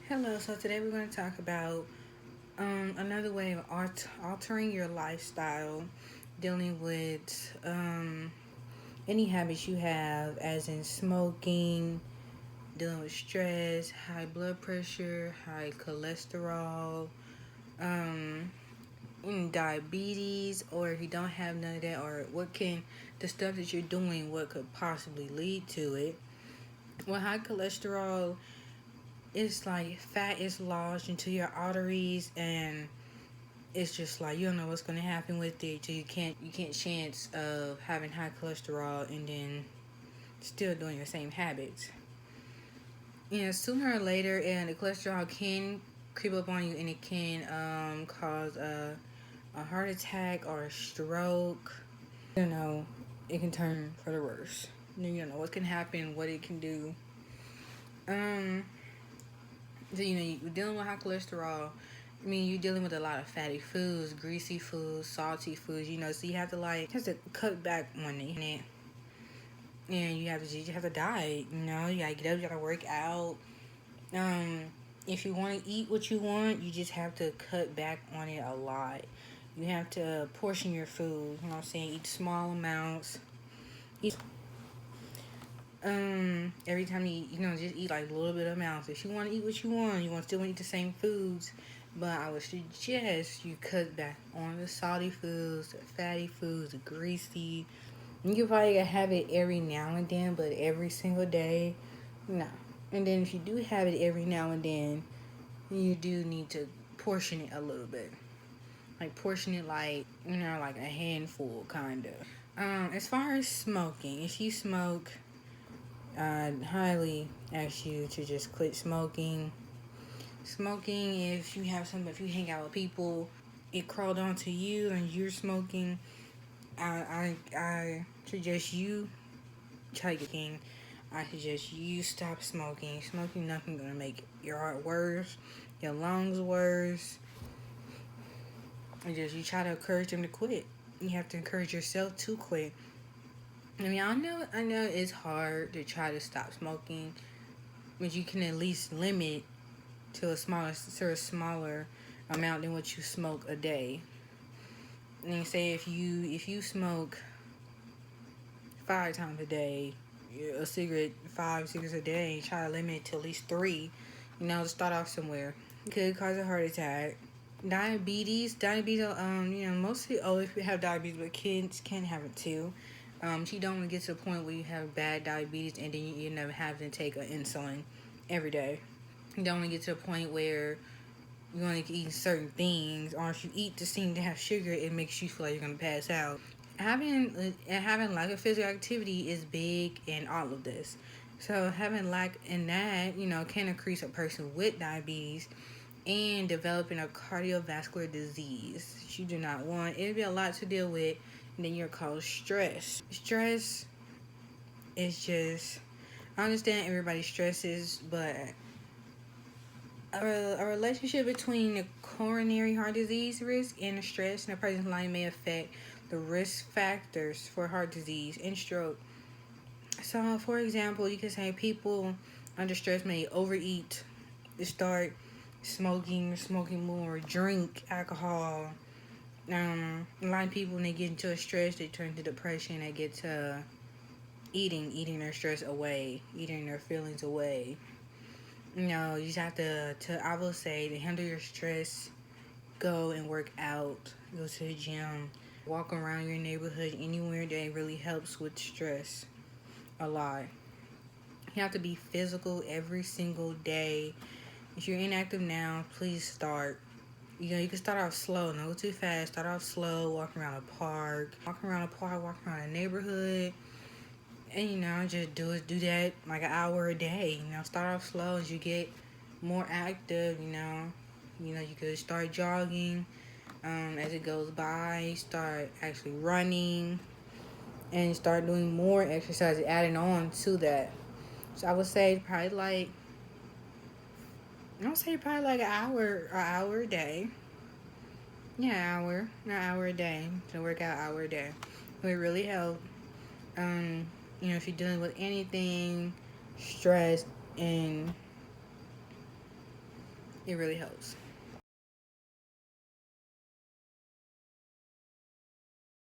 Hello, so today we're going to talk about another way of altering your lifestyle, dealing with any habits you have, as in smoking, dealing with stress, high blood pressure, high cholesterol, um, diabetes, or if you don't have none of that, or the stuff that you're doing, what could possibly lead to it. Well, high cholesterol, it's like fat is lodged into your arteries, and it's just like you don't know what's gonna happen with it. So you can't chance of having high cholesterol and then still doing your same habits. Sooner or later, and the cholesterol can creep up on you, and it can cause a heart attack or a stroke. You know, it can turn for the worse. You don't know what can happen, what it can do. Um, so you're dealing with high cholesterol. I mean, you're dealing with a lot of fatty foods, greasy foods, salty foods. So you have to cut back on it, and you have to diet. You gotta get up, you gotta work out. Um, if you want to eat what you want, you just have to cut back on it a lot. You have to portion your food. You know what I'm saying? Eat small amounts. Eat every time just eat like a little bit of amounts. If you want to eat what you want to still eat the same foods, but I would suggest you cut back on the salty foods, the fatty foods, the greasy. You can probably have it every now and then, but every single day, no. And then if you do have it every now and then, you do need to portion it a little bit. Like portion it like a handful, kind of. As far as smoking, if you smoke, I'd highly ask you to just quit smoking. Smoking, if you hang out with people, it crawled onto you and you're smoking, I suggest you try again. I suggest you stop smoking. Smoking nothing gonna make your heart worse, your lungs worse. And just you try to encourage them to quit. You have to encourage yourself to quit. I mean, I know it's hard to try to stop smoking, but you can at least limit to a smaller amount than what you smoke a day. And you say if you smoke 5 times a day, a cigarette, 5 cigarettes a day, try to limit it to at least three. To start off somewhere. It could cause a heart attack. Diabetes. Mostly older people have diabetes, but kids can have it too. You don't want to get to the point where you have bad diabetes and then you end up having to take an insulin every day. You don't want to get to a point where you only can eat certain things, or if you eat to seem to have sugar, it makes you feel like you're gonna pass out. Having lack of physical activity is big in all of this. So having lack in that, can increase a person with diabetes and developing a cardiovascular disease that you do not want. It'll be a lot to deal with. And then you're called stress. Stress is just, I understand everybody stresses, but a relationship between the coronary heart disease risk and the stress in a person's life may affect the risk factors for heart disease and stroke. So, for example, you can say people under stress may overeat, start smoking more, drink alcohol. A lot of people, when they get into a stress, they turn to depression. They get to eating their stress away, eating their feelings away. You just have I will say, to handle your stress, go and work out, go to the gym, walk around your neighborhood, anywhere that really helps with stress a lot. You have to be physical every single day. If you're inactive now, please start. You can start off slow, not go too fast. Start off slow, walk around a park, walk around a neighborhood, and just do that like an hour a day. Start off slow as you get more active. You could start jogging. As it goes by, start actually running, and start doing more exercise, adding on to that. So I would say probably like an hour a day. Yeah, an hour a day to work out, hour a day. It would really help. Um, if you're dealing with anything, stress, and It really helps.